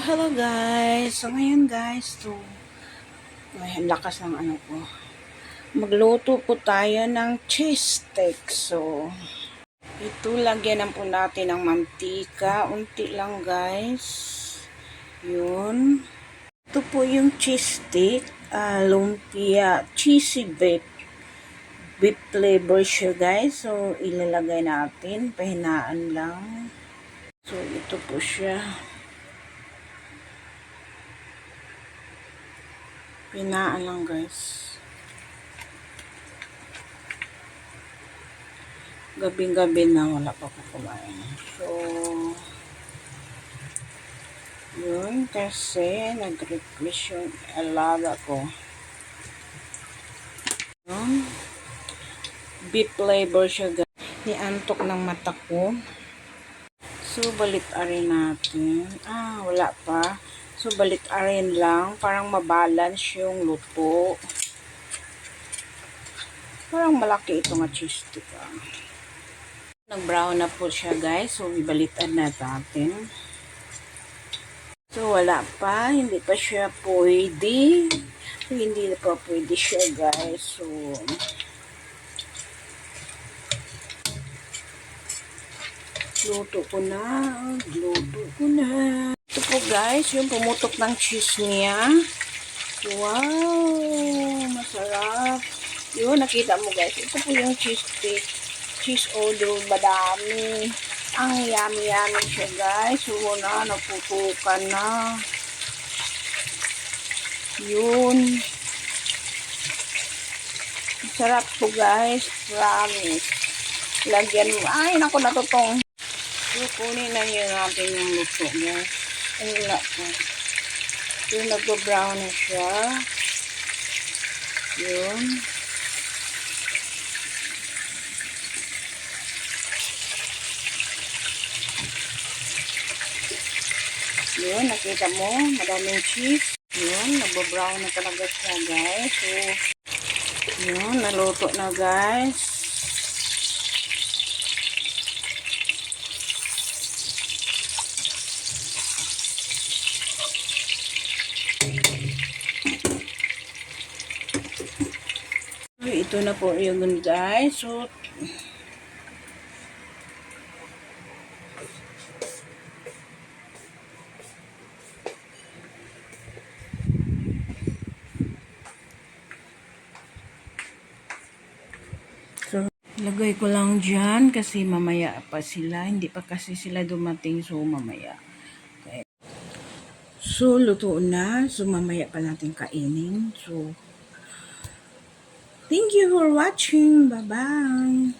Hello guys. So ngayon guys, ay, ang lakas ng ano ko. Magluto po tayo ng cheese steak. So ito, lagyan po natin ng mantika, unti lang guys. Yun. Ito po yung cheese steak, lumpia, cheesy beef flavor siya guys. So ilalagay natin, pahinaan lang. So ito po siya. Pinaan lang guys. Gabing-gabi na wala pa ko kumain. So, yun kasi nag-request yung alaga ko. Yun. Beef flavor siya guys. Niantok ng mata ko. So, balit-arin natin. Wala pa. So, balit-arin lang. Parang mabalance yung luto. Parang malaki ito nga cheese stick. Nag-brown na po siya guys. So, ibalitan na natin. So, wala pa. Hindi pa siya pwede. So, hindi na pa pwede siya guys. So, luto ko na. Ito po guys, yung pumutok ng cheese niya. Wow! Masarap. Yun, nakita mo guys. Ito po yung cheese stick. Cheese odor, madami. Ang yummy siya guys. So na, naputukan na. Yun. Sarap po guys. Promise. Lagyan mo. Ay, naku, natutong. So, kunin na nyo natin yung luto niya. Ang wala po. Yun, nag-brown na siya. Yun. Yun, nakita mo, madaming cheese. Yun, nagbo-brown na talaga siya, guys. So, yun, naluto na, guys. So, ito na po yun, guys. So, lagay ko lang dyan kasi mamaya pa sila. Hindi pa kasi sila dumating. So, mamaya. Okay. So, luto na. So, mamaya pa natin kainin. So, thank you for watching. Bye-bye.